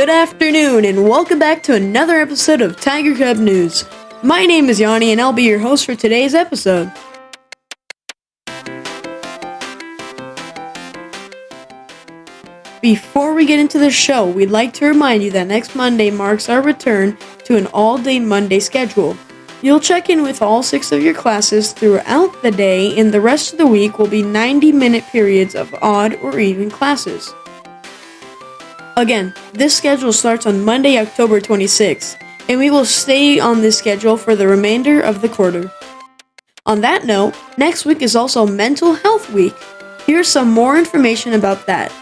Good afternoon, and welcome back to another episode of Tiger Cub News. My name is Yanni, and I'll be your host for today's episode. Before we get into the show, we'd like to remind you that next Monday marks our return to an all-day Monday schedule. You'll check in with all 6 of your classes throughout the day, and the rest of the week will be 90-minute periods of odd or even classes. Again, this schedule starts on Monday, October 26th, and we will stay on this schedule for the remainder of the quarter. On that note, next week is also Mental Health Week. Here's some more information about that.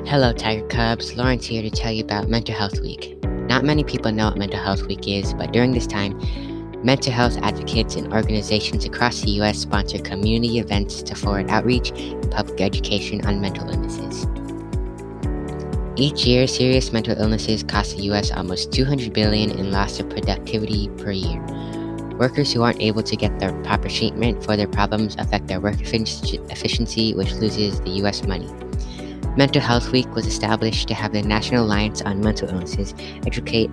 Hello Tiger Cubs, Lawrence here to tell you about Mental Health Week. Not many people know what Mental Health Week is, but during this time, mental health advocates and organizations across the U.S. sponsor community events to forward outreach and public education on mental illnesses. Each year, serious mental illnesses cost the U.S. almost $200 billion in loss of productivity per year. Workers who aren't able to get the proper treatment for their problems affect their work efficiency, which loses the U.S. money. Mental Health Week was established to have the National Alliance on Mental Illnesses educate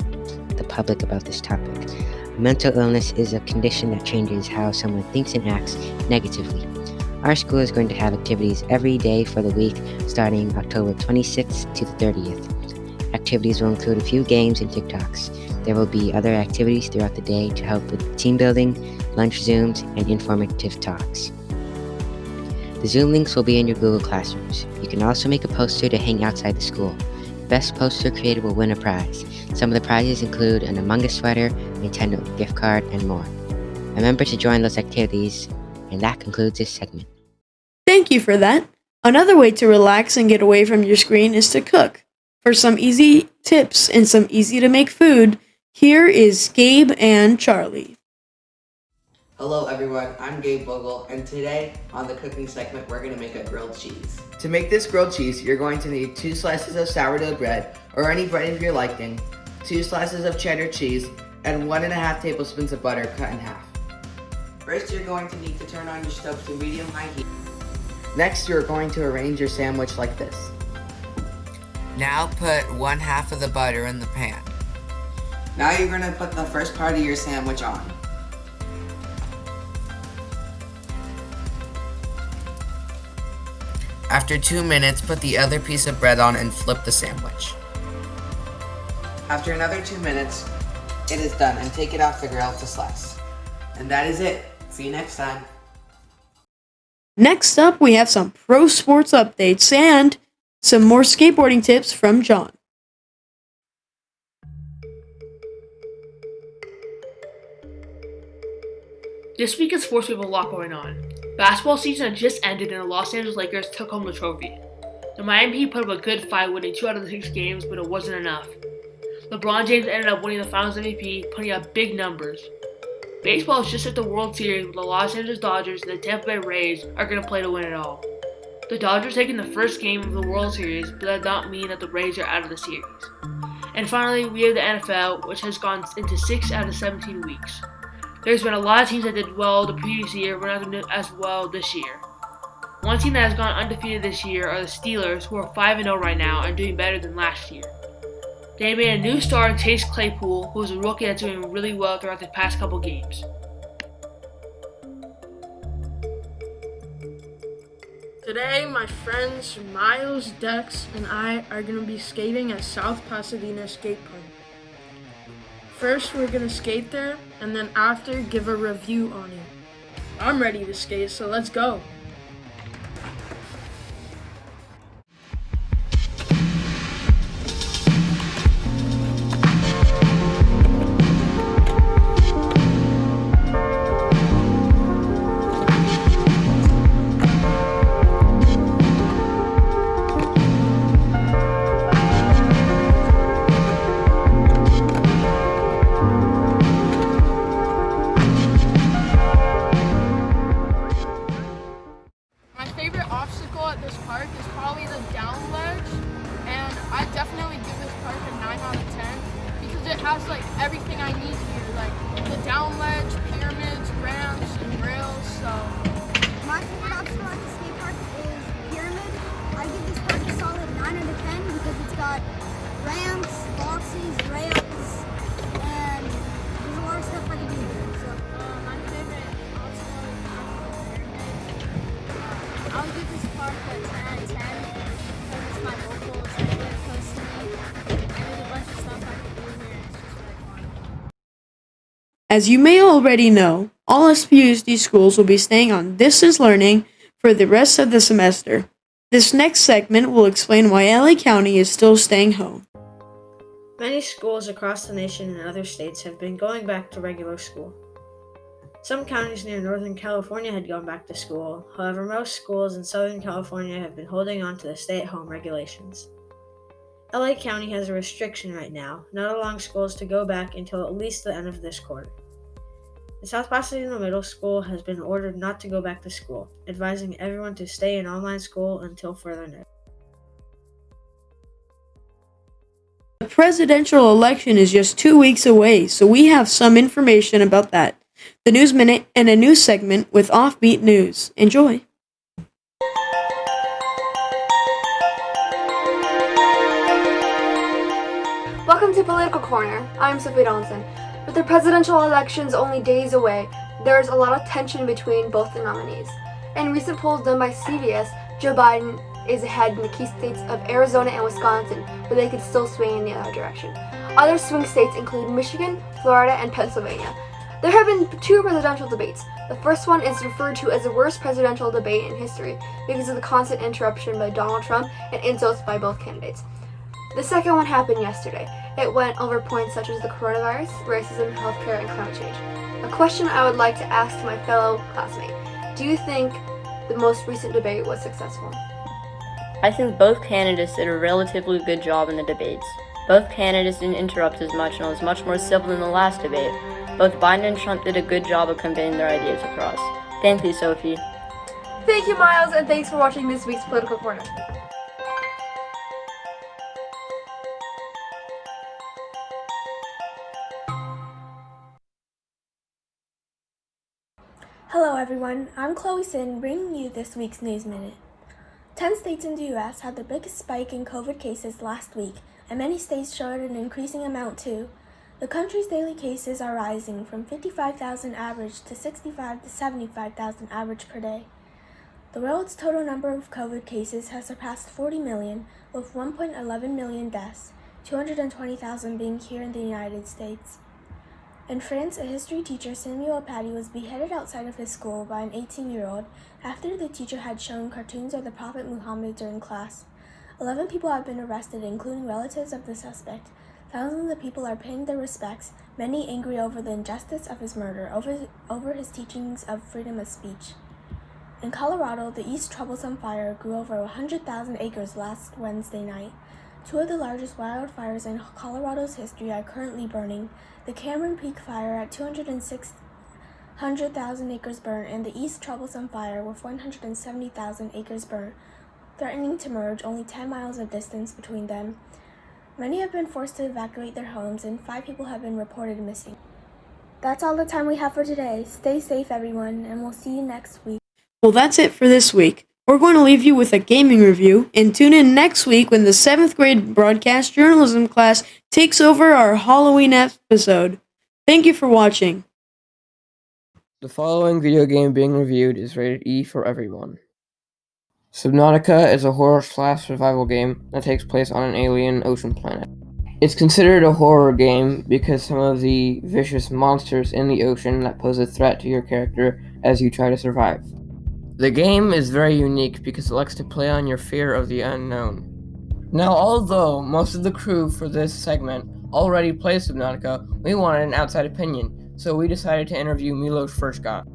the public about this topic. Mental illness is a condition that changes how someone thinks and acts negatively. Our school is going to have activities every day for the week, starting October 26th to the 30th. Activities will include a few games and TikToks. There will be other activities throughout the day to help with team building, lunch Zooms, and informative talks. The Zoom links will be in your Google Classrooms. You can also make a poster to hang outside the school. Best poster created will win a prize. Some of the prizes include an Among Us sweater, Nintendo gift card, and more. Remember to join those activities, and that concludes this segment. Thank you for that. Another way to relax and get away from your screen is to cook. For some easy tips and some easy-to-make food, here is Gabe and Charlie. Hello everyone, I'm Gabe Vogel, and today on the cooking segment we're going to make a grilled cheese. To make this grilled cheese, you're going to need 2 slices of sourdough bread, or any bread of your liking, 2 slices of cheddar cheese, and 1.5 tablespoons of butter cut in half. First, you're going to need to turn on your stove to medium-high heat. Next, you're going to arrange your sandwich like this. Now put 1/2 of the butter in the pan. Now you're going to put the first part of your sandwich on. After 2 minutes, put the other piece of bread on and flip the sandwich. After another 2 minutes, it is done, and take it off the grill to slice. And that is it. See you next time. Next up, we have some pro sports updates and some more skateboarding tips from John. This week in sports, we have a lot going on. Basketball season had just ended and the Los Angeles Lakers took home the trophy. The Miami Heat put up a good fight, winning 2 out of the 6 games, but it wasn't enough. LeBron James ended up winning the Finals MVP, putting up big numbers. Baseball is just at the World Series, where the Los Angeles Dodgers and the Tampa Bay Rays are going to play to win it all. The Dodgers taking the first game of the World Series, but that does not mean that the Rays are out of the series. And finally, we have the NFL, which has gone into 6 out of 17 weeks. There's been a lot of teams that did well the previous year, but not doing as well this year. One team that has gone undefeated this year are the Steelers, who are 5-0 right now and doing better than last year. They made a new star in Chase Claypool, who is a rookie that's doing really well throughout the past couple games. Today, my friends Miles, Dex, and I are going to be skating at South Pasadena Skate Park. First, we're going to skate there, and then after, give a review on it. I'm ready to skate, so let's go. Has like everything I need here, like the down ledge, pyramids, ramps, and rails. So my favorite obstacle at the skate park is pyramid. I give this park a solid 9. 9 out of 10 because it's got ramps, boxes, rails, and there's a lot of stuff I can do here. So my favorite obstacle is the pyramid. I would give this park a 10 out of 10 because it's my local, it's really close to me, and there's a bunch of stuff I can do here, and it's just really fun. As you may already know, all SPUSD schools will be staying on distance learning for the rest of the semester. This next segment will explain why LA County is still staying home. Many schools across the nation and other states have been going back to regular school. Some counties near Northern California had gone back to school. However, most schools in Southern California have been holding on to the stay-at-home regulations. LA County has a restriction right now, not allowing schools to go back until at least the end of this quarter. The South Pasadena Middle School has been ordered not to go back to school, advising everyone to stay in online school until further notice. The presidential election is just 2 weeks away, so we have some information about that. The News Minute and a news segment with offbeat news. Enjoy! Welcome to Political Corner. I'm Sophie Donaldson. With the presidential elections only days away, there's a lot of tension between both the nominees. In recent polls done by CBS, Joe Biden is ahead in the key states of Arizona and Wisconsin, but they could still swing in the other direction. Other swing states include Michigan, Florida, and Pennsylvania. There have been 2 presidential debates. The first one is referred to as the worst presidential debate in history because of the constant interruption by Donald Trump and insults by both candidates. The second one happened yesterday. It went over points such as the coronavirus, racism, healthcare, and climate change. A question I would like to ask to my fellow classmate: do you think the most recent debate was successful? I think both candidates did a relatively good job in the debates. Both candidates didn't interrupt as much and was much more civil than the last debate. Both Biden and Trump did a good job of conveying their ideas across. Thank you, Sophie. Thank you, Miles, and thanks for watching this week's Political Corner. Hello everyone, I'm Chloe Sin bringing you this week's News Minute. 10 states in the U.S. had the biggest spike in COVID cases last week, and many states showed an increasing amount too. The country's daily cases are rising from 55,000 average to 65,000 to 75,000 average per day. The world's total number of COVID cases has surpassed 40 million, with 1.11 million deaths, 220,000 being here in the United States. In France, a history teacher, Samuel Paty, was beheaded outside of his school by an 18-year-old after the teacher had shown cartoons of the Prophet Muhammad during class. 11 people have been arrested, including relatives of the suspect. Thousands of people are paying their respects, many angry over the injustice of his murder, over his teachings of freedom of speech. In Colorado, the East Troublesome Fire grew over 100,000 acres last Wednesday night. 2 of the largest wildfires in Colorado's history are currently burning. The Cameron Peak Fire at 206,000 acres burn, and the East Troublesome Fire with 170,000 acres burn, threatening to merge, only 10 miles of distance between them. Many have been forced to evacuate their homes, and 5 people have been reported missing. That's all the time we have for today. Stay safe, everyone, and we'll see you next week. Well, that's it for this week. We're going to leave you with a gaming review, and tune in next week when the 7th grade broadcast journalism class takes over our Halloween episode. Thank you for watching. The following video game being reviewed is rated E for everyone. Subnautica is a horror/survival game that takes place on an alien ocean planet. It's considered a horror game because some of the vicious monsters in the ocean that pose a threat to your character as you try to survive. The game is very unique because it likes to play on your fear of the unknown. Now, although most of the crew for this segment already plays Subnautica, we wanted an outside opinion, so we decided to interview Milos first got.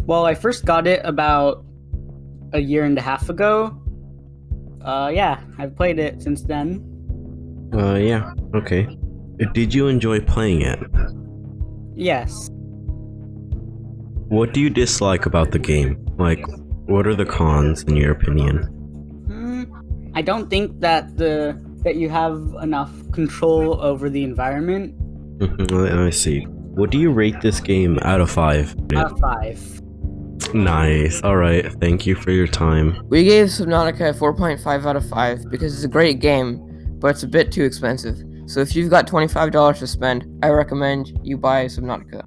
Well, I first got it about a year and a half ago. Yeah, I've played it since then. Yeah, okay. Did you enjoy playing it? Yes. What do you dislike about the game? Like, what are the cons in your opinion? I don't think that you have enough control over the environment. I see. What do you rate this game out of 5? Out of 5. Nice. Alright, thank you for your time. We gave Subnautica a 4.5 out of 5 because it's a great game, but it's a bit too expensive. So if you've got $25 to spend, I recommend you buy Subnautica.